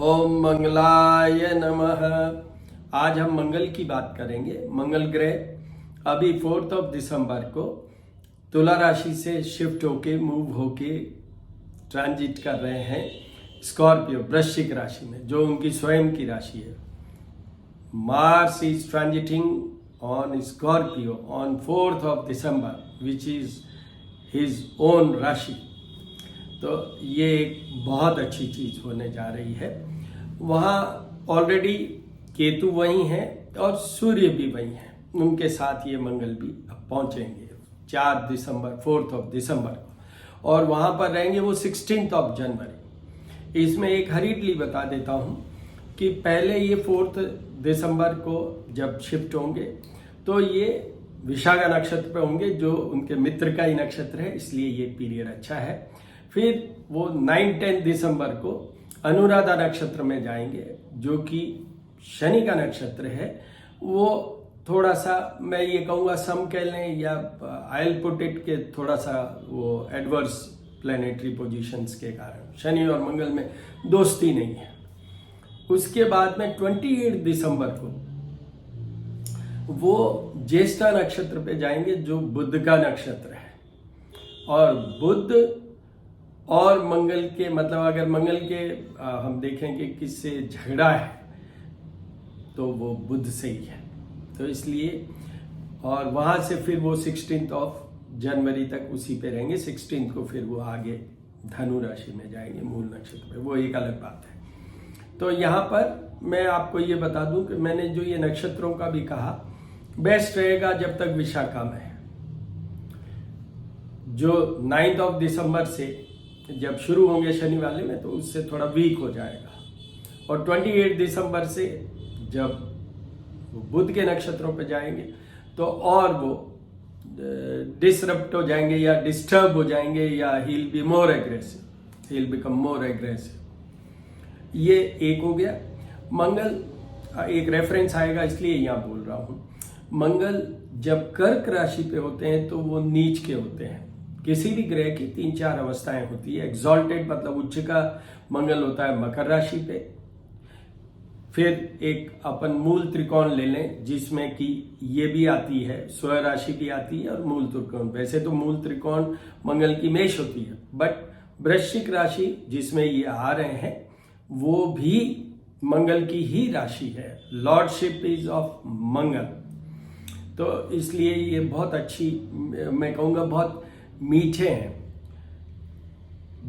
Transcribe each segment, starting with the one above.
ओम मंगलाय नमः। आज हम मंगल की बात करेंगे। मंगल ग्रह अभी 4 दिसंबर को तुला राशि से शिफ्ट होके मूव होके ट्रांजिट कर रहे हैं स्कॉर्पियो वृश्चिक राशि में, जो उनकी स्वयं की राशि है। Mars is transiting on Scorpio on 4 December which is his own राशि। तो ये एक बहुत अच्छी चीज़ होने जा रही है। वहाँ ऑलरेडी केतु वहीं हैं और सूर्य भी वहीं हैं, उनके साथ ये मंगल भी अब पहुँचेंगे 4 दिसंबर 4 दिसंबर को, और वहाँ पर रहेंगे वो 16 जनवरी। इसमें एक हरीडली बता देता हूँ कि पहले ये 4 दिसंबर को जब शिफ्ट होंगे तो ये विशाखा नक्षत्र पे होंगे, जो उनके मित्र का ही नक्षत्र है, इसलिए ये पीरियड अच्छा है। फिर वो 9-10 दिसंबर को अनुराधा नक्षत्र में जाएंगे, जो कि शनि का नक्षत्र है। वो थोड़ा सा, मैं ये कहूँगा सम कह लें या आई पुट इट के थोड़ा सा वो एडवर्स प्लैनेटरी पोजीशंस के कारण शनि और मंगल में दोस्ती नहीं है। उसके बाद में 28 दिसंबर को वो ज्येष्ठा नक्षत्र पे जाएंगे, जो बुध का नक्षत्र है। और बुध और मंगल के, मतलब अगर मंगल के हम देखें कि किससे झगड़ा है तो वो बुध से ही है, तो इसलिए। और वहाँ से फिर वो 16 जनवरी तक उसी पे रहेंगे। 16 को फिर वो आगे धनु राशि में जाएंगे, मूल नक्षत्र पे, वो एक अलग बात है। तो यहाँ पर मैं आपको ये बता दूं कि मैंने जो ये नक्षत्रों का भी कहा, बेस्ट रहेगा जब तक विशाखा में है। जो 9 दिसंबर से जब शुरू होंगे शनि वाले में, तो उससे थोड़ा वीक हो जाएगा। और 28 दिसंबर से जब वो बुध के नक्षत्रों पे जाएंगे तो और वो डिसरप्ट हो जाएंगे या डिस्टर्ब हो जाएंगे, या he will be more aggressive, he will become more aggressive. ये एक हो गया। मंगल एक रेफरेंस आएगा, इसलिए यहाँ बोल रहा हूँ। मंगल जब कर्क राशि पे होते हैं तो वो नीच के होते हैं। किसी भी ग्रह की 3-4 अवस्थाएं होती है। एग्जॉल्टेड मतलब उच्च का मंगल होता है मकर राशि पे। फिर एक अपन मूल त्रिकोण ले लें, जिसमें कि ये भी आती है, स्व राशि भी आती है और मूल त्रिकोण। वैसे तो मूल त्रिकोण मंगल की मेष होती है, बट वृश्चिक राशि जिसमें ये आ रहे हैं वो भी मंगल की ही राशि है। लॉर्डशिप इज ऑफ मंगल। तो इसलिए ये बहुत अच्छी, मैं कहूँगा बहुत मीठे हैं।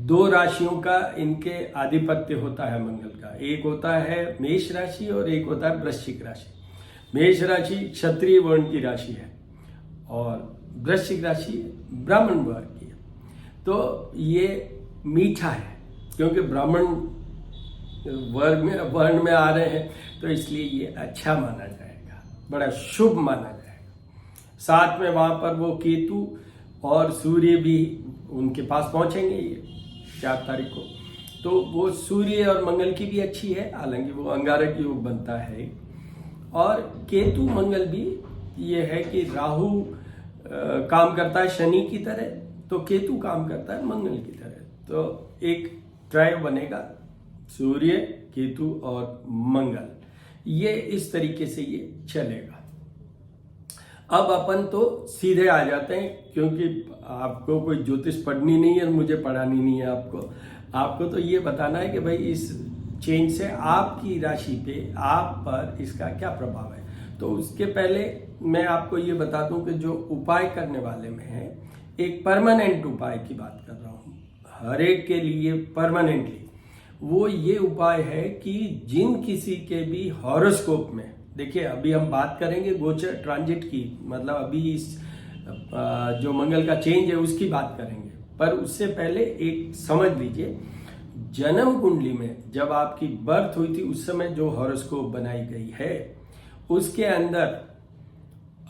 2 राशियों का इनके आधिपत्य होता है मंगल का। एक होता है मेष राशि और एक होता है वृश्चिक राशि। मेष राशि क्षत्रिय वर्ण की राशि है और वृश्चिक राशि ब्राह्मण वर्ण की है। तो ये मीठा है क्योंकि ब्राह्मण वर्ण में आ रहे हैं, तो इसलिए ये अच्छा माना जाएगा, बड़ा शुभ माना जाएगा। साथ में वहां पर वो केतु और सूर्य भी उनके पास पहुंचेंगे 4 तारीख को। तो वो सूर्य और मंगल की भी अच्छी है, हालांकि वो अंगारक योग बनता है। और केतु मंगल भी ये है कि राहु काम करता है शनि की तरह, तो केतु काम करता है मंगल की तरह। तो एक ट्रायो बनेगा, सूर्य केतु और मंगल, ये इस तरीके से ये चलेगा। अब अपन तो सीधे आ जाते हैं, क्योंकि आपको कोई ज्योतिष पढ़नी नहीं है, मुझे पढ़ानी नहीं है। आपको तो ये बताना है कि भाई इस चेंज से आपकी राशि पे, आप पर इसका क्या प्रभाव है। तो उसके पहले मैं आपको ये बता दूं कि जो उपाय करने वाले में है, एक परमानेंट उपाय की बात कर रहा हूँ, हर एक के लिए परमानेंटली। वो ये उपाय है कि जिन किसी के भी हॉरोस्कोप में, देखिए अभी हम बात करेंगे गोचर ट्रांजिट की, मतलब अभी इस जो मंगल का चेंज है उसकी बात करेंगे, पर उससे पहले एक समझ लीजिए, जन्म कुंडली में जब आपकी बर्थ हुई थी उस समय जो हॉरोस्कोप बनाई गई है, उसके अंदर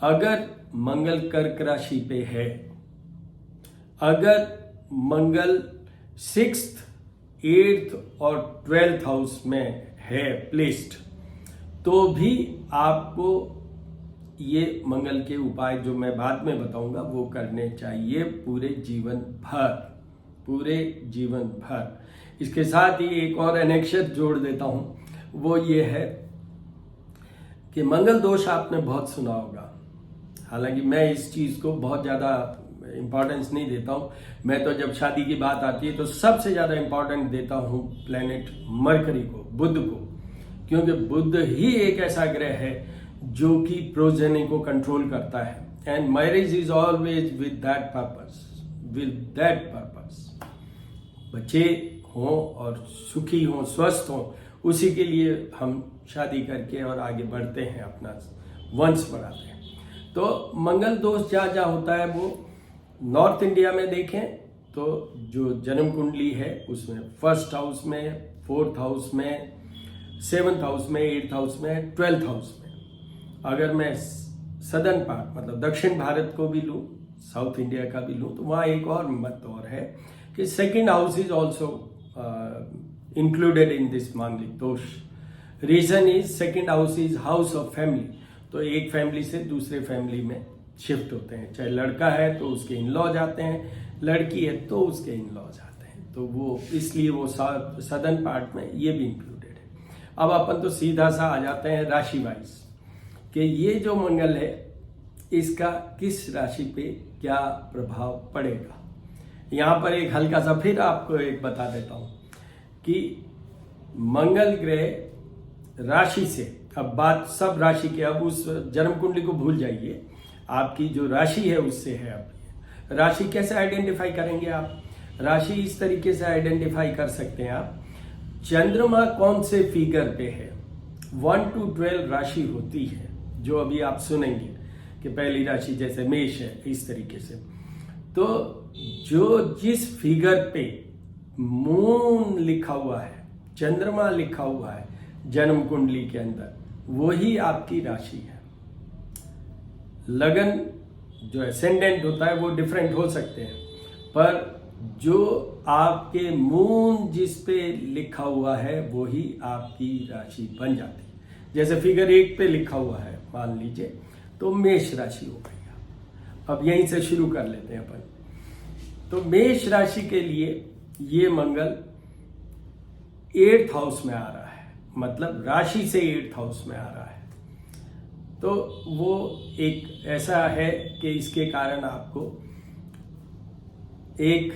अगर मंगल कर्क राशि पे है, अगर मंगल 6th, 8th और 12th हाउस में है प्लेस्ड, तो भी आपको ये मंगल के उपाय जो मैं बाद में बताऊंगा वो करने चाहिए पूरे जीवन भर। इसके साथ ही एक और एनेक्शर जोड़ देता हूँ, वो ये है कि मंगल दोष आपने बहुत सुना होगा। हालांकि मैं इस चीज़ को बहुत ज़्यादा इम्पोर्टेंस नहीं देता हूँ। मैं तो जब शादी की बात आती है तो सबसे ज़्यादा इम्पोर्टेंट देता हूँ प्लेनेट मरकरी को, बुध को, क्योंकि बुध ही एक ऐसा ग्रह है जो कि प्रोजेनी को कंट्रोल करता है। And marriage is always with that purpose. बच्चे हों और सुखी हों, स्वस्थ हों, उसी के लिए हम शादी करके और आगे बढ़ते हैं, अपना वंश बढ़ाते हैं। तो मंगल दोष जहाँ जहाँ होता है वो नॉर्थ इंडिया में देखें तो जो जन्म कुंडली है उसमें 1st हाउस में, 4th हाउस में, 7th हाउस में, 8th हाउस में, 12th हाउस में। अगर मैं सदर्न पार्ट मतलब दक्षिण भारत को भी लूँ, साउथ इंडिया का भी लूँ, तो वहाँ एक और मत और है कि 2nd house is also included in this मांगलिक दोष। Reason is 2nd house is house of family. तो एक फैमिली से दूसरे फैमिली में शिफ्ट होते हैं, चाहे लड़का है तो उसके इन लॉ जाते हैं, लड़की है तो उसके इन लॉ जाते हैं। तो वो इसलिए वो सदर्न पार्ट में ये भी इंक्लूडेड है। अब अपन तो सीधा सा आ जाते हैं राशि वाइज कि ये जो मंगल है इसका किस राशि पे क्या प्रभाव पड़ेगा। यहाँ पर एक हल्का सा फिर आपको एक बता देता हूँ कि मंगल ग्रह राशि से, अब बात सब राशि की, अब उस जन्म कुंडली को भूल जाइए, आपकी जो राशि है उससे है। अब राशि कैसे आइडेंटिफाई करेंगे आप? राशि इस तरीके से आइडेंटिफाई कर सकते हैं आप, चंद्रमा कौन से फिगर पे है, 1 to 12 राशि होती है जो अभी आप सुनेंगे कि पहली राशि जैसे मेष है, इस तरीके से। तो जो जिस फिगर पे मून लिखा हुआ है, चंद्रमा लिखा हुआ है जन्म कुंडली के अंदर, वही आपकी राशि है। लगन जो एसेंडेंट होता है वो डिफरेंट हो सकते हैं, पर जो आपके मून जिस पे लिखा हुआ है वही आपकी राशि बन जाती है। जैसे फिगर 1 पे लिखा हुआ है मान लीजिए, तो मेष राशि हो गई। अब यहीं से शुरू कर लेते हैं अपन। तो मेष राशि के लिए ये मंगल 8th हाउस में आ रहा है, मतलब राशि से 8th हाउस में आ रहा है। तो वो एक ऐसा है कि इसके कारण आपको एक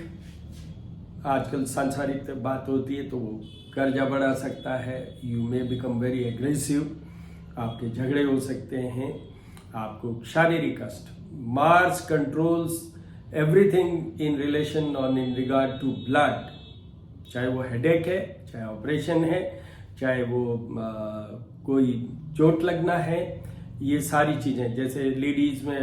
आजकल सांसारिक बात होती है तो वो कर्जा बढ़ा सकता है, you may become very aggressive, आपके झगड़े हो सकते हैं, आपको शारीरिक कष्ट। Mars controls everything in relation on in regard to blood, चाहे वो हेडेक है, चाहे ऑपरेशन है, चाहे वो कोई चोट लगना है, ये सारी चीजें। जैसे लेडीज में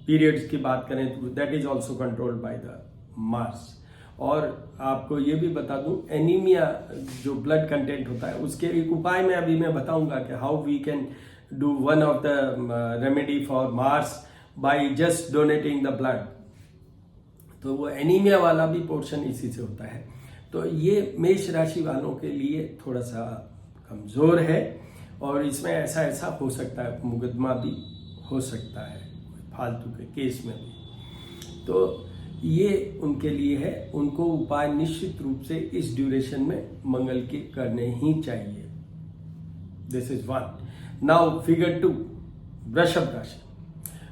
पीरियड्स की बात करें तो that is also controlled by the Mars. और आपको ये भी बता दूं, एनीमिया जो ब्लड कंटेंट होता है उसके एक उपाय में अभी मैं बताऊंगा कि how we can do one of the remedy for Mars by just donating the blood. तो वो एनीमिया वाला भी पोर्शन इसी से होता है। तो ये मेष राशि वालों के लिए थोड़ा सा कमजोर है और इसमें ऐसा ऐसा हो सकता है, मुकदमा भी हो सकता है फालतू के केस में भी। तो ये उनके लिए है, उनको उपाय निश्चित रूप से इस ड्यूरेशन में मंगल के करने ही चाहिए। This is 1। नाउ फिगर 2, वृषभ राशि।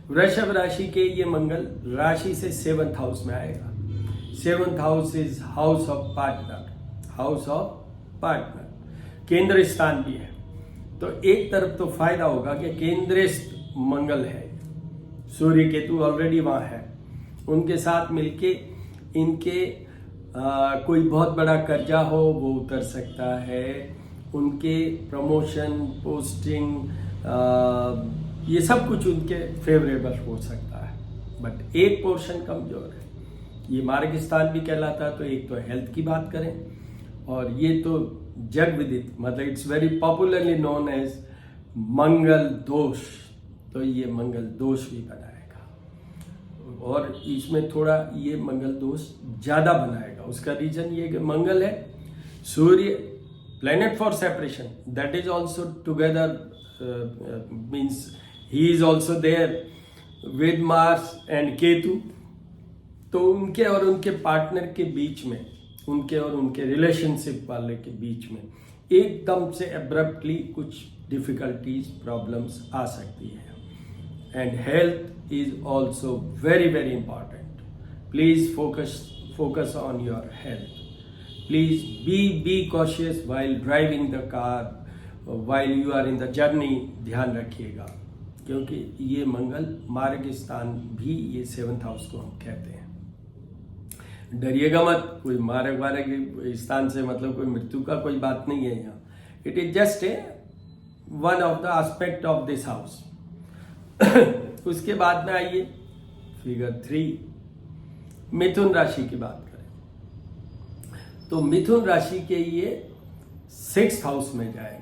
वृषभ राशि के ये मंगल राशि से 7th हाउस में आएगा। 7th house is house of partner, house of partner, केंद्र स्थान भी है। तो एक तरफ तो फायदा होगा कि केंद्रस्थ मंगल है, सूर्य केतु ऑलरेडी वहां है, उनके साथ मिलके इनके कोई बहुत बड़ा कर्जा हो वो उतर सकता है, उनके प्रमोशन, पोस्टिंग, ये सब कुछ उनके फेवरेबल हो सकता है। बट एक पोर्शन कमजोर है, ये मार्ग स्थान भी कहलाता है। तो एक तो हेल्थ की बात करें, और ये तो जग विदित, मतलब it's very popularly known as Mangal dosha. तो ये मंगल दोष भी बनाएगा, और इसमें थोड़ा ये मंगल दोष ज्यादा बनाएगा। उसका रीजन ये कि मंगल है, Surya planet for separation, that is also together, means he is also there with Mars and Ketu. तो उनके और उनके पार्टनर के बीच में उनके और उनके रिलेशनशिप वाले के बीच में एकदम से एब्रप्टली कुछ डिफिकल्टीज प्रॉब्लम्स आ सकती है। And health is also very very important. Please focus on your health. Please be cautious while driving the car, while you are in the journey. ध्यान रखिएगा, क्योंकि ये मंगल मार्ग स्थान भी ये 7th हाउस को हम कहते हैं। डरिएगा मत, कोई मार्ग वार्ग स्थान से मतलब कोई मृत्यु का कोई बात नहीं है यहाँ। It is just a one of the aspect of this house. उसके बाद में आइए फिगर 3, मिथुन राशि की बात करें तो मिथुन राशि के ये 6th हाउस में जाएंगे।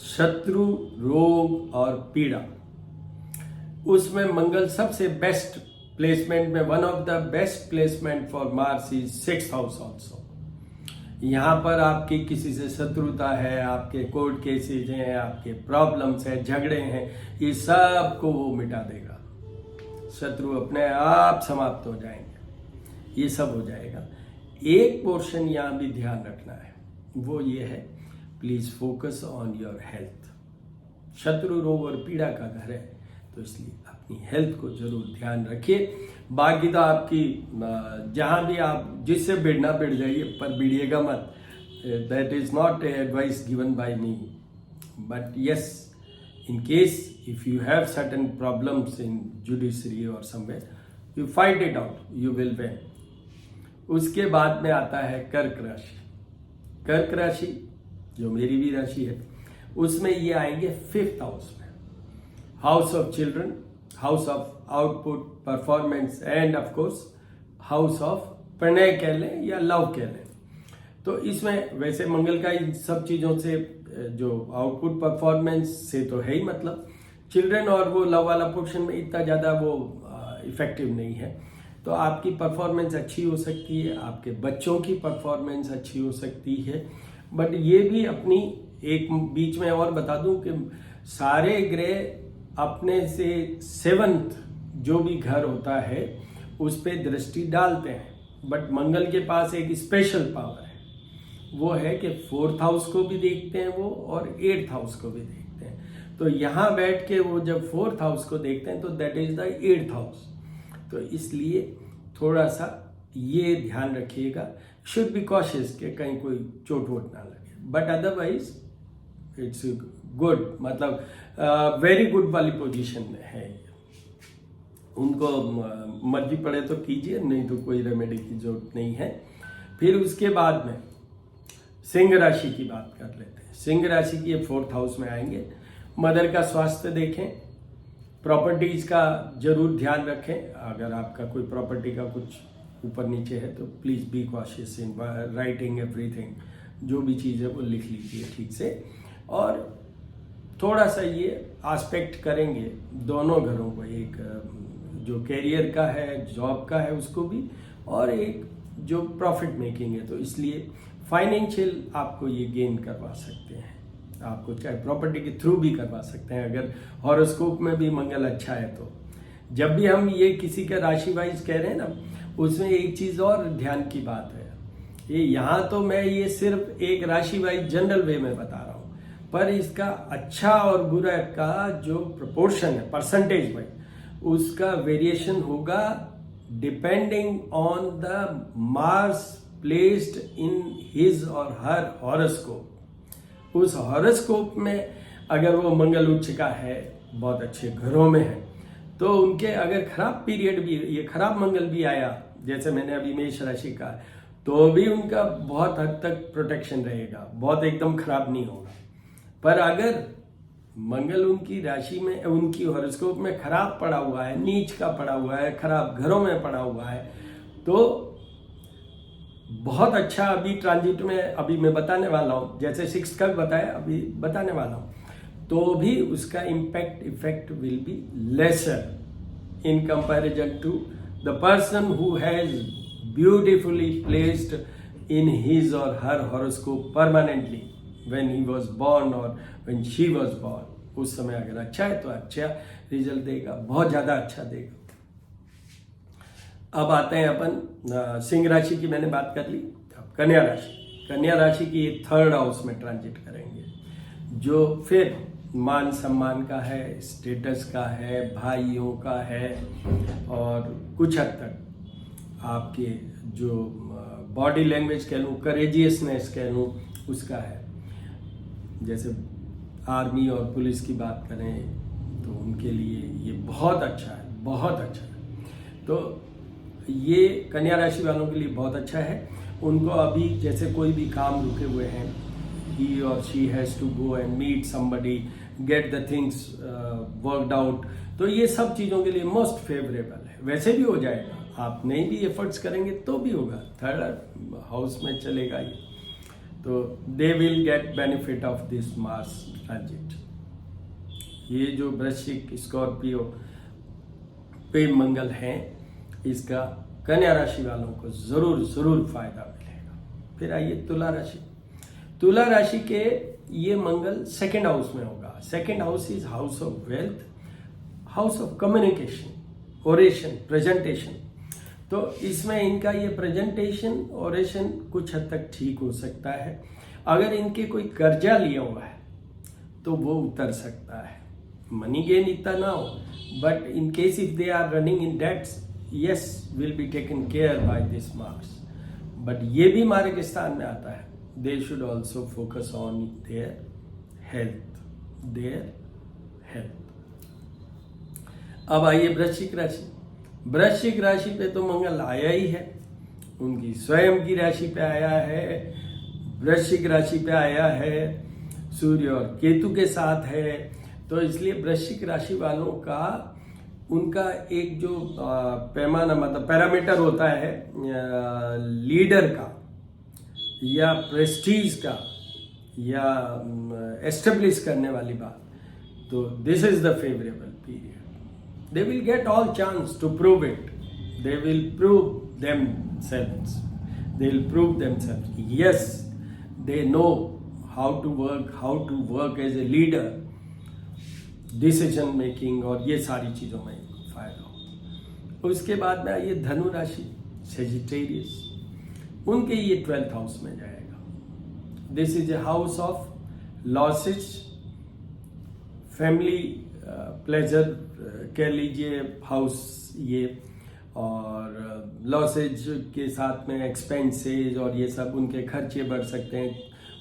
शत्रु, रोग और पीड़ा, उसमें मंगल सबसे बेस्ट प्लेसमेंट में, one of the best placement for Mars is 6th house also. यहाँ पर आपकी किसी से शत्रुता है, आपके कोर्ट केसेज हैं, आपके प्रॉब्लम्स हैं, झगड़े हैं, ये सब को वो मिटा देगा। शत्रु अपने आप समाप्त हो जाएंगे, ये सब हो जाएगा। एक पोर्शन यहाँ भी ध्यान रखना है, वो ये है, please focus on your health. शत्रु, रोग और पीड़ा का घर है, तो इसलिए अपनी हेल्थ को जरूर ध्यान रखिए। बाकी तो आपकी जहां भी आप जिससे भिड़ना भिड़ जाइए, पर भिड़िएगा मत। That is not a advice given by me, but yes, in case if you have certain problems in judiciary or somewhere, you fight it out, you will win. उसके बाद में आता है कर्क राशि। कर्क राशि जो मेरी भी राशि है, उसमें ये आएंगे 5th हाउस में, house of children, house of output, performance and of course house of प्रणय कह लें या लव कह लें। तो इसमें वैसे मंगल का इन सब चीजों से, जो आउटपुट परफॉर्मेंस से तो है ही, मतलब चिल्ड्रन और वो लव वाला पोर्शन में इतना ज्यादा वो इफेक्टिव नहीं है। तो आपकी परफॉर्मेंस अच्छी हो सकती है, आपके बच्चों की परफॉर्मेंस अच्छी हो सकती है, बट ये भी अपनी एक बीच में और बता दूं कि सारे ग्रह अपने से 7th जो भी घर होता है उस पे दृष्टि डालते हैं, बट मंगल के पास एक स्पेशल पावर है, वो है कि 4th हाउस को भी देखते हैं वो और 8th हाउस को भी देखते हैं। तो यहाँ बैठ के वो जब 4th हाउस को देखते हैं तो that is the 8th house. तो इसलिए थोड़ा सा ये ध्यान रखिएगा, शुड बी कॉशियस कि कहीं कोई चोट वोट ना लगे, बट अदरवाइज इट्स गुड, मतलब वेरी गुड वाली पोजीशन में है। उनको मर्जी पड़े तो कीजिए, नहीं तो कोई रेमेडी की जरूरत नहीं है। फिर उसके बाद में सिंह राशि की बात कर लेते हैं। सिंह राशि की 4th हाउस में आएंगे। मदर का स्वास्थ्य देखें, प्रॉपर्टीज का जरूर ध्यान रखें। अगर आपका कोई प्रॉपर्टी का कुछ ऊपर नीचे है तो please be cautious in writing everything, जो भी चीज़ है वो लिख लीजिए ठीक से। और थोड़ा सा ये एस्पेक्ट करेंगे दोनों घरों को, एक जो कैरियर का है, जॉब का है उसको भी, और एक जो प्रॉफिट मेकिंग है। तो इसलिए फाइनेंशियल आपको ये गेन करवा सकते हैं, आपको चाहे प्रॉपर्टी के थ्रू भी करवा सकते हैं अगर हॉरोस्कोप में भी मंगल अच्छा है तो। जब भी हम ये किसी का राशि वाइज कह रहे हैं ना, उसमें एक चीज और ध्यान की बात है, ये यहाँ तो मैं ये सिर्फ एक राशि वाइज जनरल वे में बता रहा हूँ, पर इसका अच्छा और बुरा का जो प्रोपोर्शन है परसेंटेज वाइज, उसका वेरिएशन होगा depending on the Mars placed in his or her horoscope. उस हॉरोस्कोप में अगर वो मंगल उच्च का है, बहुत अच्छे घरों में है, तो उनके अगर खराब पीरियड भी, ये खराब मंगल भी आया, जैसे मैंने अभी मेष राशि का, तो भी उनका बहुत हद तक प्रोटेक्शन रहेगा, बहुत एकदम खराब नहीं होगा। पर अगर मंगल उनकी राशि में, उनकी हॉरोस्कोप में खराब पड़ा हुआ है, नीच का पड़ा हुआ है, खराब घरों में पड़ा हुआ है, तो बहुत अच्छा अभी ट्रांजिट में, अभी मैं बताने वाला हूं, जैसे 6 का बताया अभी बताने वाला हूं, तो भी उसका effect will be lesser in comparison to the person who has beautifully placed in his or her horoscope permanently when he was born or when she was born. उस समय अगर अच्छा है तो अच्छा रिजल्ट देगा, बहुत ज्यादा अच्छा देगा। अब आते हैं अपन सिंह राशि की मैंने बात कर ली। अब कन्या राशि, कन्या राशि की 3rd हाउस में ट्रांजिट करेंगे, जो फिर मान सम्मान का है, स्टेटस का है, भाइयों का है, और कुछ हद तक आपके जो बॉडी लैंग्वेज कह लूँ, करेजियसनेस कह लूँ, उसका है। जैसे आर्मी और पुलिस की बात करें तो उनके लिए ये बहुत अच्छा है, बहुत अच्छा है। तो ये कन्या राशि वालों के लिए बहुत अच्छा है। उनको अभी जैसे कोई भी काम रुके हुए हैं, he or she has to go and meet somebody, get the things worked out, तो ये सब चीज़ों के लिए मोस्ट फेवरेबल है। वैसे भी हो जाएगा, आप नहीं भी एफर्ट्स करेंगे तो भी होगा, 3rd हाउस में चलेगा ये, तो दे will get benefit of this Mars transit. ये जो वृश्चिक, स्कॉर्पियो पे मंगल हैं, इसका कन्या राशि वालों को जरूर जरूर फायदा मिलेगा। फिर आइए तुला राशि। तुला राशि के ये मंगल 2nd हाउस में होगा। 2nd house is house of wealth, house of communication, oration, presentation. तो इसमें इनका ये प्रेजेंटेशन, ओरेशन कुछ हद तक ठीक हो सकता है। अगर इनके कोई कर्जा लिया हुआ है तो वो उतर सकता है। मनी गेन इतना ना हो, but in case if they are running in debts, yes will be taken care by this Mars, but ये भी मार्ग स्थान में आता है। They should also focus on their health, their health। अब आइए वृश्चिक राशि। वृश्चिक राशि पे तो मंगल आया ही है, उनकी स्वयं की राशि पे आया है, वृश्चिक राशि पे आया है, सूर्य और केतु के साथ है। तो इसलिए वृश्चिक राशि वालों का, उनका एक जो पैमाना, मतलब पैरामीटर होता है लीडर का या प्रेस्टीज का या एस्टेब्लिश करने वाली बात, तो this is the favourable period. They will get all chance to prove it, they will prove themselves, they will prove themselves, yes they know how to work as a leader, decision making और ये सारी चीज़ों में फायदा हो। उसके बाद में आइए धनु राशि, सेजिटेरियस, उनके ये 12th हाउस में जाएगा। This is a house of losses, family pleasure कह लीजिए हाउस ये, और लॉसेज के साथ में एक्सपेंसेज और ये सब, उनके खर्चे बढ़ सकते हैं,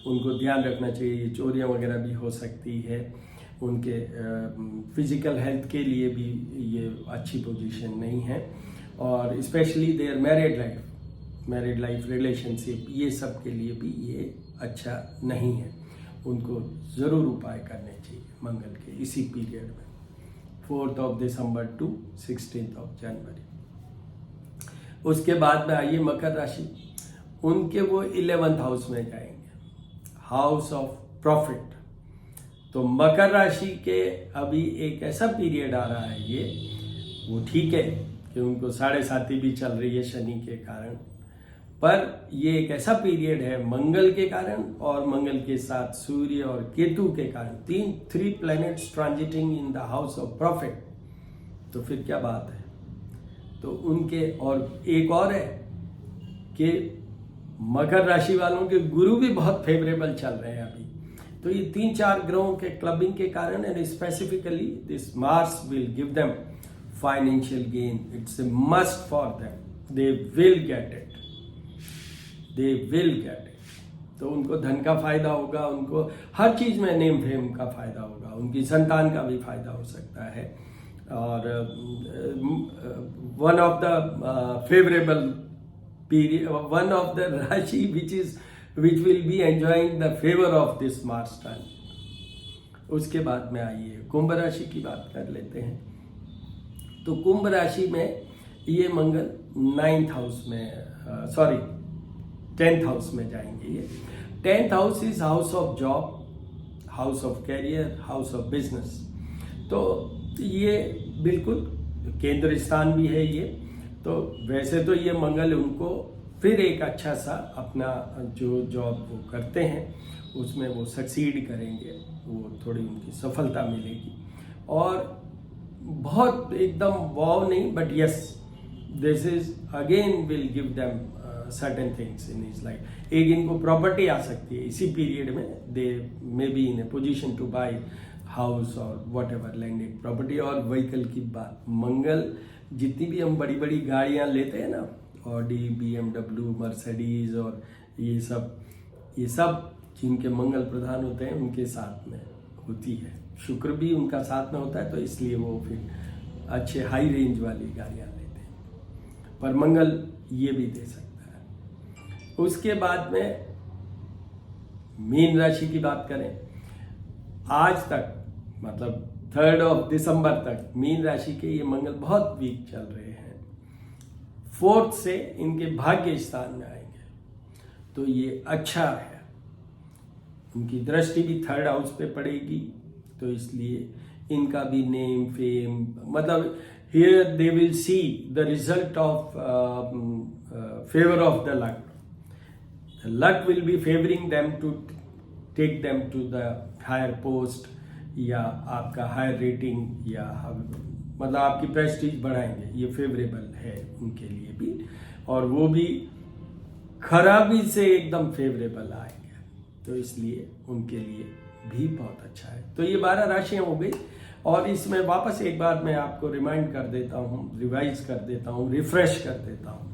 उनको ध्यान रखना चाहिए। चोरियां वगैरह भी हो सकती है। उनके फिजिकल हेल्थ के लिए भी ये अच्छी पोजीशन नहीं है, और specially their married life relationship, ये सब के लिए भी ये अच्छा नहीं है। उनको ज़रूर उपाय करने चाहिए मंगल के इसी पीरियड में, 4 दिसंबर टू 16 जनवरी। उसके बाद में आइए मकर राशि। उनके वो 11th हाउस में जाएंगे, हाउस ऑफ प्रॉफिट। तो मकर राशि के अभी एक ऐसा पीरियड आ रहा है, ये वो ठीक है कि उनको 7.5 भी चल रही है शनि के कारण, पर ये एक ऐसा पीरियड है मंगल के कारण और मंगल के साथ सूर्य और केतु के कारण, 3 planets transiting in the house of profit. तो फिर क्या बात है। तो उनके, और एक और है कि मकर राशि वालों के गुरु भी बहुत फेवरेबल चल रहे हैं अभी। तो ये 3-4 ग्रहों के क्लबिंग के कारण, and specifically this Mars will give them financial gain. It's a must for them, they will get it, they will get it. तो उनको धन का फायदा होगा, उनको हर चीज में नेम फेम का फायदा होगा, उनकी संतान का भी फायदा हो सकता है। और one of the favourable period, one of the राशि which will be enjoying the favor of this Mars transit। उसके बाद में आइए कुंभ राशि की बात कर लेते हैं। तो कुंभ राशि में ये मंगल 9th हाउस में, 10th हाउस में जाएंगे। ये 10th house is house of job, house of career, house of business. तो ये बिल्कुल केंद्र स्थान भी है ये। तो वैसे तो ये मंगल उनको फिर एक अच्छा सा अपना जो जॉब वो करते हैं उसमें वो सक्सीड करेंगे, वो थोड़ी उनकी सफलता मिलेगी। और बहुत एकदम वाव नहीं, but yes this is again will give them certain things in his life. एक इनको प्रॉपर्टी आ सकती है इसी पीरियड में, they may be in a position to buy house or whatever landed property. और व्हीकल की बात, मंगल जितनी भी हम बड़ी बड़ी गाड़ियां लेते हैं ना, ऑडी, BMW, मर्सिडीज और ये सब जिनके मंगल प्रधान होते हैं उनके साथ में होती है। शुक्र भी उनका साथ में होता है, तो इसलिए वो फिर अच्छे हाई रेंज वाली गाड़ियां लेते हैं। पर मंगल ये भी दे सकता है। उसके बाद में मीन राशि की बात करें, आज तक मतलब 3 दिसंबर तक मीन राशि के ये मंगल बहुत वीक चल रहे हैं। 4th से इनके भाग्य स्थान में आएंगे, तो ये अच्छा है। उनकी दृष्टि भी 3rd हाउस पे पड़ेगी, तो इसलिए इनका भी नेम फेम, मतलब here they will see the result of favour of the luck. Luck will be favouring them to take them to the higher post, या आपका हायर रेटिंग, या मतलब आपकी प्रेस्टीज बढ़ाएंगे। ये फेवरेबल है उनके लिए भी, और वो भी खराबी से एकदम फेवरेबल आएंगे, तो इसलिए उनके लिए भी बहुत अच्छा है। तो ये 12 राशियां हो गई। और इसमें वापस एक बार मैं आपको रिमाइंड कर देता हूँ, रिवाइज कर देता हूँ, रिफ्रेश कर देता हूँ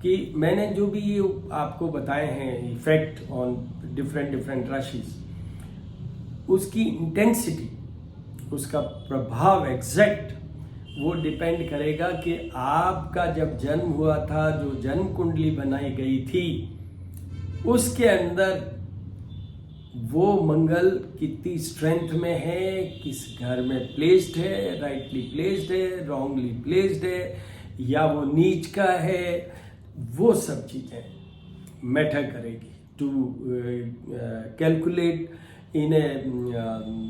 कि मैंने जो भी ये आपको बताए हैं इफेक्ट ऑन डिफरेंट राशिज, उसकी इंटेंसिटी, उसका प्रभाव एग्जैक्ट वो डिपेंड करेगा कि आपका जब जन्म हुआ था, जो जन्म कुंडली बनाई गई थी, उसके अंदर वो मंगल कितनी स्ट्रेंथ में है, किस घर में प्लेस्ड है, राइटली प्लेस्ड है, रॉन्गली प्लेस्ड है, या वो नीच का है, वो सब चीजें मैटर करेगी to calculate in a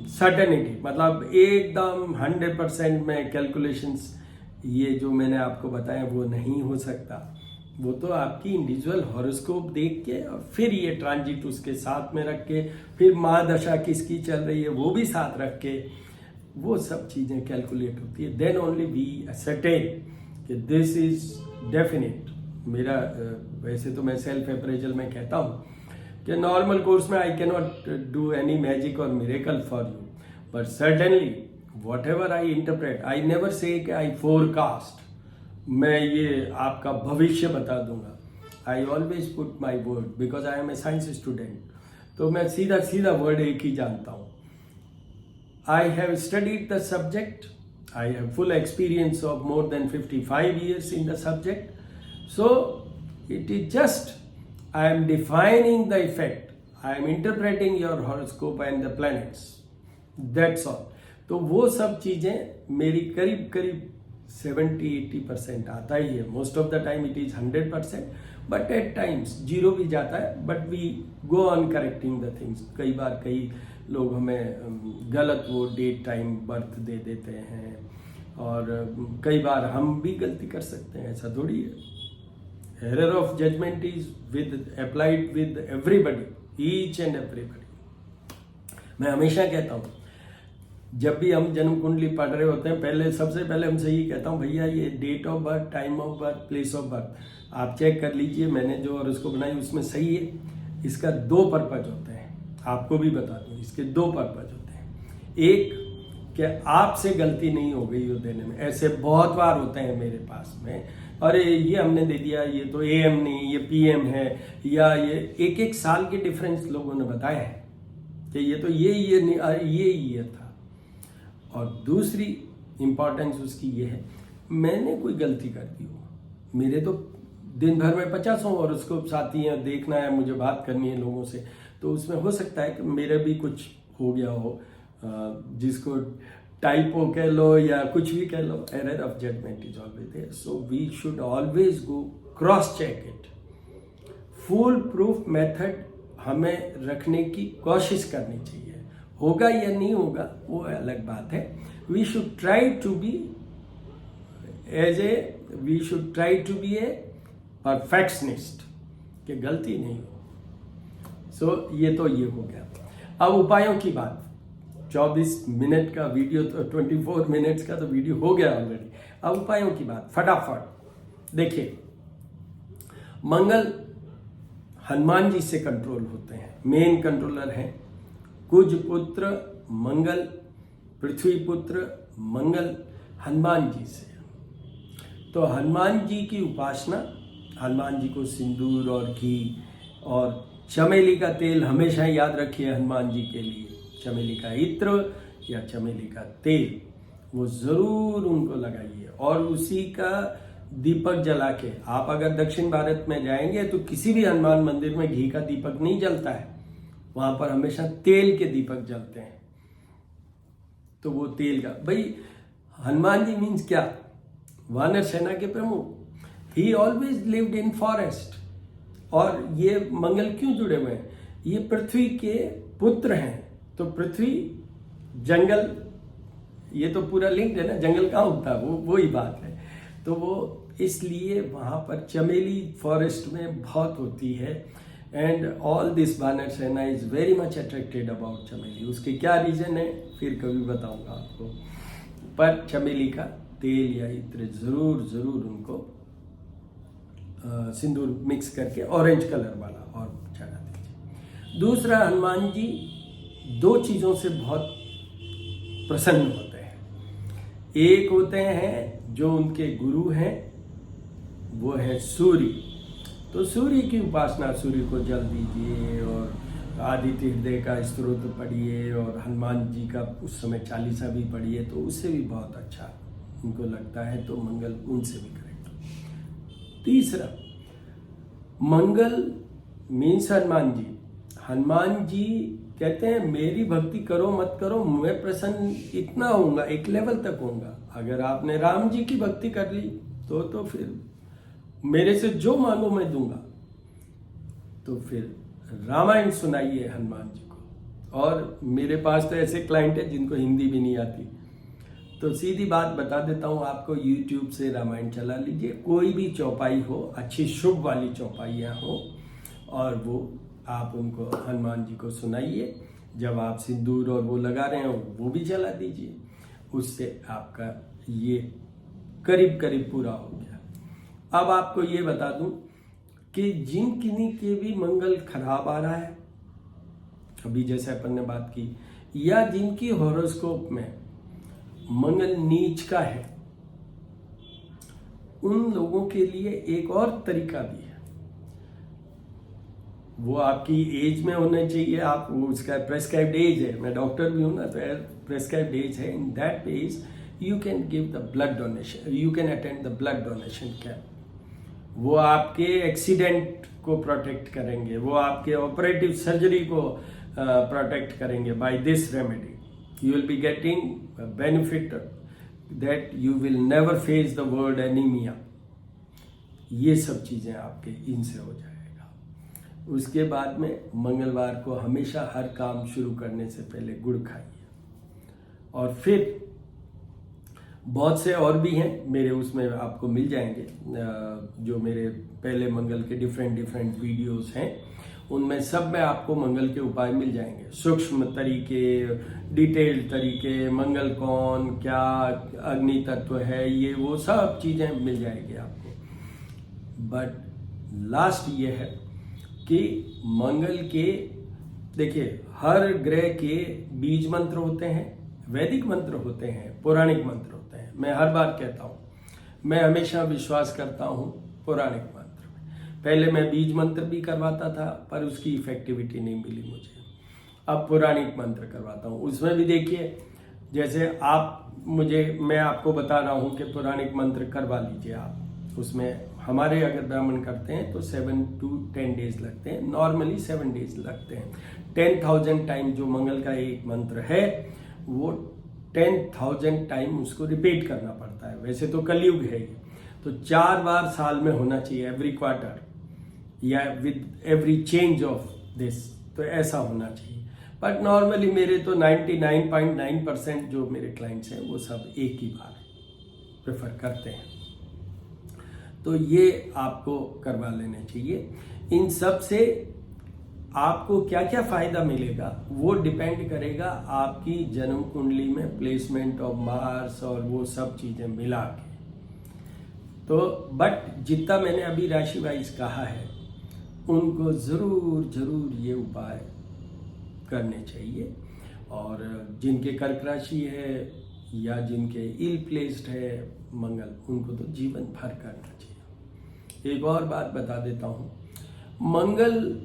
certainty. मतलब एकदम 100% में कैलकुलेशंस ये जो मैंने आपको बताया वो नहीं हो सकता। वो तो आपकी इंडिविजुअल हॉरोस्कोप देख के और फिर ये ट्रांजिट उसके साथ में रख के, फिर महादशा किसकी चल रही है वो भी साथ रख के, वो सब चीजें कैलकुलेट होती है। देन ओनली वी सर्टेन कि दिस इज डेफिनेट। मेरा वैसे तो मैं सेल्फ अप्रेजल में कहता हूँ कि नॉर्मल कोर्स में I can not do any magic or miracle for you, but certainly whatever I interpret, I never say कि आई फोरकास्ट, मैं ये आपका भविष्य बता दूंगा। I always put my word because I am a science student, तो मैं सीधा वर्ड एक ही जानता हूँ। I have studied the subject, I have full experience of more than 55 years in the subject, so it is just I am defining the effect, I am interpreting your horoscope and the planets, that's all। तो वो सब चीजें मेरी करीब 70-80% आता ही है। Most of the time it is 100%, but at times 0 भी जाता है, but we go on correcting the things. कई बार कई लोग हमें गलत वो डेट टाइम बर्थ दे देते हैं, और कई बार हम भी गलती कर सकते हैं, ऐसा थोड़ी है। Error of judgement is with applied with everybody, each and everybody. मैं हमेशा कहता हूँ जब भी हम जन्म कुंडली पढ़ रहे होते हैं, सबसे पहले हमसे ये कहता हूँ, भैया ये date of birth, time of birth, place of birth आप चेक कर लीजिए, मैंने जो और उसको बनाई उसमें सही है। इसका 2 पर्पज होते हैं, आपको भी बता दूं, इसके 2 पर्पज होते हैं। एक कि आपसे गलती नहीं हो गई हो देने में, ऐसे बहुत बार होते हैं मेरे पास में, अरे ये हमने दे दिया, ये तो AM नहीं, ये PM है, या ये 1 साल के डिफरेंस लोगों ने बताया है कि ये तो ये ईयर था। और दूसरी इंपॉर्टेंस उसकी ये है, मैंने कोई गलती कर दी हो, मेरे तो दिन भर में 50 और उसको साथी हैं, देखना है मुझे, बात करनी है लोगों से, तो उसमें हो सकता है कि मेरा भी कुछ हो गया हो, जिसको टाइपो कह लो या कुछ भी कह लो। Error of judgement is always there, so we should always go cross check it. Full proof method हमें रखने की कोशिश करनी चाहिए। होगा या नहीं होगा वो अलग बात है। We should try to be a perfectionist, कि गलती नहीं हो। सो ये तो ये हो गया। अब उपायों की बात, 24 मिनट का वीडियो, तो 24 मिनट्स का तो वीडियो हो गया ऑलरेडी। अब उपायों की बात फटाफट। देखिए, मंगल हनुमान जी से कंट्रोल होते हैं, मेन कंट्रोलर हैं। कुज पुत्र मंगल, पृथ्वी पुत्र मंगल हनुमान जी से। तो हनुमान जी की उपासना, हनुमान जी को सिंदूर और घी और चमेली का तेल हमेशा याद रखिए हनुमान जी के लिए, चमेली का इत्र या चमेली का तेल वो जरूर उनको लगाइए। और उसी का दीपक जला के, आप अगर दक्षिण भारत में जाएंगे तो किसी भी हनुमान मंदिर में घी का दीपक नहीं जलता है, वहां पर हमेशा तेल के दीपक जलते हैं। तो वो तेल का, भाई हनुमान जी मीन्स क्या, वानर सेना के प्रमुख। ही ऑलवेज लिव्ड इन फॉरेस्ट। और ये मंगल क्यों जुड़े हुए हैं, ये पृथ्वी के पुत्र हैं। तो पृथ्वी, जंगल, ये तो पूरा लिंक्ड है ना, जंगल कहाँ होता है, वो ही बात है। तो वो इसलिए वहां पर चमेली फॉरेस्ट में बहुत होती है। एंड ऑल दिस वानर सेना is very much attracted about चमेली। उसके क्या रीजन है फिर कभी बताऊंगा आपको, पर चमेली का तेल या इत्र जरूर उनको सिंदूर मिक्स करके ऑरेंज कलर वाला और चढ़ा दीजिए। दूसरा, हनुमान जी दो चीजों से बहुत प्रसन्न होते हैं। एक होते हैं जो उनके गुरु हैं, वो है सूर्य। तो सूर्य की उपासना, सूर्य को जल दीजिए और आदित्य हृदय का स्तोत्र पढ़िए और हनुमान जी का उस समय चालीसा भी पढ़िए, तो उससे भी बहुत अच्छा उनको लगता है। तो मंगल उनसे भी करेक्ट। तीसरा, मंगल मीन्स हनुमान जी। हनुमान जी कहते हैं मेरी भक्ति करो मत करो, मैं प्रसन्न इतना होऊंगा, एक लेवल तक होऊंगा। अगर आपने राम जी की भक्ति कर ली तो फिर मेरे से जो मांगो मैं दूंगा। तो फिर रामायण सुनाइए हनुमान जी को। और मेरे पास तो ऐसे क्लाइंट है जिनको हिंदी भी नहीं आती, तो सीधी बात बता देता हूँ आपको, YouTube से रामायण चला लीजिए। कोई भी चौपाई हो, अच्छी शुभ वाली चौपाइयाँ हो, और वो आप उनको हनुमान जी को सुनाइए। जब आप सिंदूर और वो लगा रहे हो वो भी जला दीजिए। उससे आपका ये करीब करीब पूरा हो गया। अब आपको ये बता दूं कि जिन किन्हीं के भी मंगल खराब आ रहा है, अभी जैसे अपन ने बात की, या जिनकी हॉरोस्कोप में मंगल नीच का है, उन लोगों के लिए एक और तरीका भी है। वो आपकी एज में होना चाहिए, आप वो उसका प्रेस्क्राइब्ड एज है, मैं डॉक्टर भी हूं ना, तो प्रेस्क्राइब्ड एज है। In that age you can give the blood donation, you can attend the blood donation camp. वो आपके एक्सीडेंट को प्रोटेक्ट करेंगे, वो आपके ऑपरेटिव सर्जरी को प्रोटेक्ट करेंगे by this remedy. You will be getting a benefit that you will never face the word anemia. ये सब चीजें आपके इनसे हो जाएगा। उसके बाद में मंगलवार को हमेशा हर काम शुरू करने से पहले गुड़ खाइए। और फिर बहुत से और भी हैं मेरे, उसमें आपको मिल जाएंगे, जो मेरे पहले मंगल के डिफरेंट वीडियोस हैं, उनमें सब में आपको मंगल के उपाय मिल जाएंगे। सूक्ष्म तरीके, डिटेल्ड तरीके, मंगल कौन क्या, अग्नि तत्व है, ये वो सब चीजें मिल जाएगी आपको। बट लास्ट ये है कि मंगल के, देखिए हर ग्रह के बीज मंत्र होते हैं, वैदिक मंत्र होते हैं, पौराणिक मंत्र होते हैं। मैं हर बार कहता हूँ, मैं हमेशा विश्वास करता हूँ पौराणिक मंत्र। पहले मैं बीज मंत्र भी करवाता था पर उसकी इफेक्टिविटी नहीं मिली मुझे, अब पौराणिक मंत्र करवाता हूँ। उसमें भी देखिए, जैसे मैं आपको बता रहा हूँ कि पौराणिक मंत्र करवा लीजिए आप। उसमें हमारे अगर ब्राह्मण करते हैं तो 7 to 10 डेज लगते हैं, नॉर्मली 7 डेज लगते हैं। 10,000 टाइम जो मंगल का एक मंत्र है वो 10,000 टाइम उसको रिपीट करना पड़ता है। वैसे तो कलयुग है ये, तो 4 बार साल में होना चाहिए, एवरी क्वार्टर या with every change of this, तो ऐसा होना चाहिए। बट नॉर्मली मेरे तो 99.9% जो मेरे क्लाइंट्स हैं वो सब एक ही बार प्रेफर करते हैं। तो ये आपको करवा लेने चाहिए। इन सब से आपको क्या क्या फायदा मिलेगा वो डिपेंड करेगा आपकी जन्म कुंडली में प्लेसमेंट ऑफ मार्स और वो सब चीजें मिला के। तो बट जितना मैंने अभी राशि वाइज कहा है उनको ज़रूर ये उपाय करने चाहिए। और जिनके कर्क राशि है या जिनके इल प्लेस्ड है मंगल, उनको तो जीवन भर करना चाहिए। एक और बात बता देता हूँ, मंगल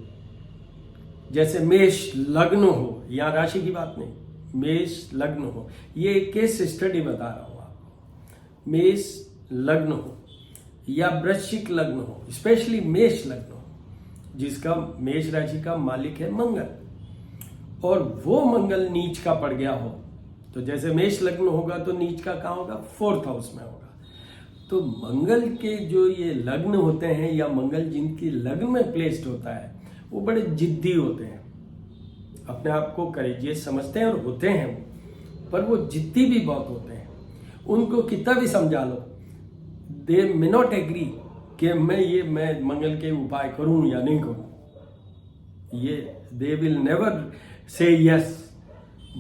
जैसे मेष लग्न हो, यहाँ राशि की बात नहीं, मेष लग्न हो, ये एक केस स्टडी बता रहा हूँ आपको। मेष लग्न हो या वृश्चिक लग्न हो, स्पेशली मेष लग्न हो, जिसका मेष राशि का मालिक है मंगल, और वो मंगल नीच का पड़ गया हो, तो जैसे मेष लग्न होगा तो नीच का कहाँ होगा, 4th हाउस में होगा। तो मंगल के जो ये लग्न होते हैं या मंगल जिनकी लग्न में प्लेस्ड होता है वो बड़े जिद्दी होते हैं, अपने आप को करेजियस समझते हैं और होते हैं वो, पर वो जिद्दी भी बहुत होते हैं। उनको कितना भी समझा लो, दे मे नॉट एग्री कि मैं मंगल के उपाय करूं या नहीं करूं, ये they will never say yes,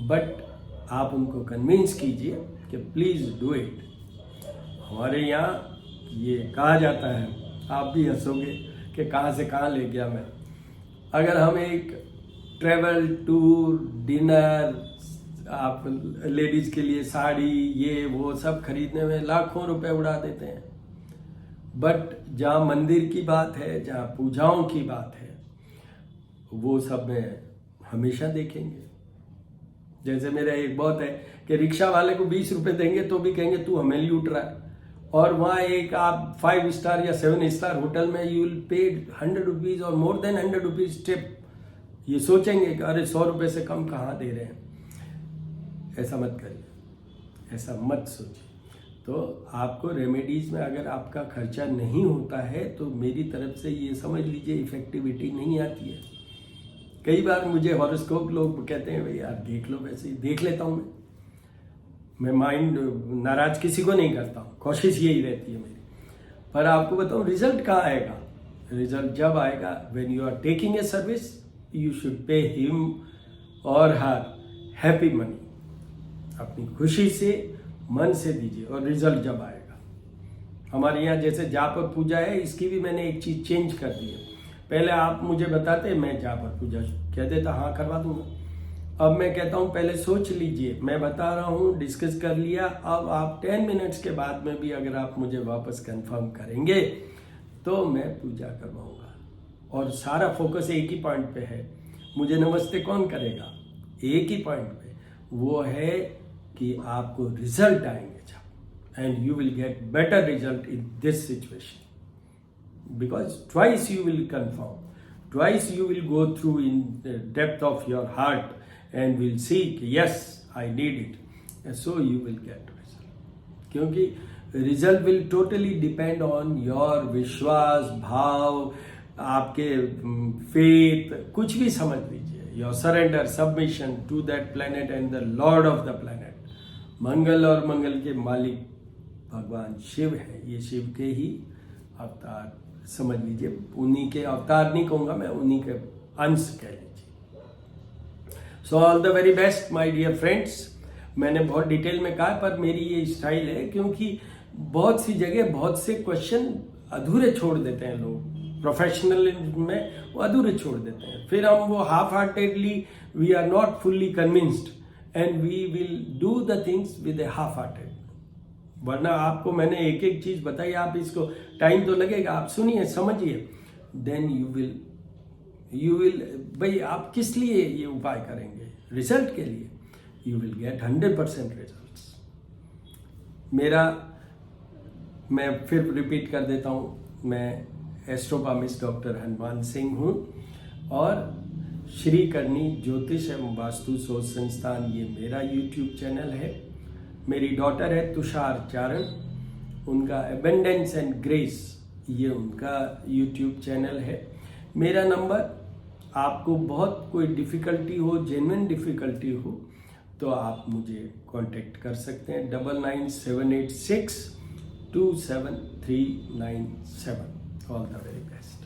but आप उनको कन्विंस कीजिए कि प्लीज डू इट। हमारे यहाँ ये कहा जाता है, आप भी हंसोगे कि कहाँ से कहाँ ले गया मैं। अगर हम एक ट्रेवल टूर डिनर, आप लेडीज के लिए साड़ी ये वो सब खरीदने में लाखों रुपए उड़ा देते हैं, बट जहाँ मंदिर की बात है, जहाँ पूजाओं की बात है, वो सब में हमेशा देखेंगे। जैसे मेरा एक बहुत है कि रिक्शा वाले को 20 रुपए देंगे तो भी कहेंगे तू हमें लूट रहा है, और वहाँ एक आप 5 स्टार या 7 स्टार होटल में यू विल पे 100 रुपीज और मोर देन 100 रुपीज टिप, ये सोचेंगे कि अरे 100 रुपए से कम कहाँ दे रहे हैं। ऐसा मत करिए, ऐसा मत सोचिए। तो आपको रेमेडीज में अगर आपका खर्चा नहीं होता है तो मेरी तरफ से ये समझ लीजिए इफेक्टिविटी नहीं आती है। कई बार मुझे हॉरोस्कोप लोग कहते हैं भाई यार देख लो, वैसे ही देख लेता हूँ मैं माइंड नाराज किसी को नहीं करता हूँ, कोशिश यही रहती है मेरी। पर आपको बताऊँ रिजल्ट कहाँ आएगा, रिजल्ट जब आएगा when you are taking a service you should pay him और हर हैप्पी मनी, अपनी खुशी से मन से दीजिए और रिजल्ट जब आएगा। हमारे यहाँ जैसे जाप और पूजा है, इसकी भी मैंने एक चीज़ चेंज कर दी है। पहले आप मुझे बताते मैं जाप और पूजा कह देता हाँ करवा दूंगा, अब मैं कहता हूँ पहले सोच लीजिए, मैं बता रहा हूँ, डिस्कस कर लिया, अब आप 10 मिनट्स के बाद में भी अगर आप मुझे वापस कंफर्म करेंगे तो मैं पूजा करवाऊंगा। और सारा फोकस एक ही पॉइंट पे है, मुझे नमस्ते कौन करेगा, एक ही पॉइंट पे, वो है कि आपको रिजल्ट आएंगे जब, and you will get better result in this situation, because twice you will confirm, twice you will go through in the depth of your heart and will see yes I need it, and so you will get result। क्योंकि result will totally depend on your विश्वास, भाव, आपके faith, कुछ भी समझ लीजिए, your surrender, submission to that planet and the lord of the planet। मंगल और मंगल के मालिक भगवान शिव है, ये शिव के ही अवतार समझ लीजिए, उन्हीं के अवतार नहीं कहूंगा मैं, उन्हीं के अंश कह लीजिए। So all the very best my dear friends. मैंने बहुत डिटेल में कहा, पर मेरी ये स्टाइल है, क्योंकि बहुत सी जगह बहुत से क्वेश्चन अधूरे छोड़ देते हैं लोग, प्रोफेशनल में वो अधूरे छोड़ देते हैं, फिर हम वो half heartedly, we are not fully convinced and we will do the things with a half hearted. वरना आपको मैंने एक एक चीज बताई, आप इसको टाइम तो लगेगा, आप सुनिए समझिए, देन यू विल भाई आप किस लिए ये उपाय करेंगे, रिजल्ट के लिए, यू विल गेट 100% रिजल्ट्स। मैं फिर रिपीट कर देता हूँ, मैं एस्ट्रोपामिस्ट डॉक्टर हनुमान सिंह हूँ और श्री करनी ज्योतिष एवं वास्तु शोध संस्थान ये मेरा यूट्यूब चैनल है। मेरी डॉटर है तुषार चारण, उनका एबेंडेंस एंड ग्रेस ये उनका यूट्यूब चैनल है। मेरा नंबर, आपको बहुत कोई डिफ़िकल्टी हो, जेन्युइन डिफ़िकल्टी हो, तो आप मुझे कांटेक्ट कर सकते हैं 9978627397। All the very best.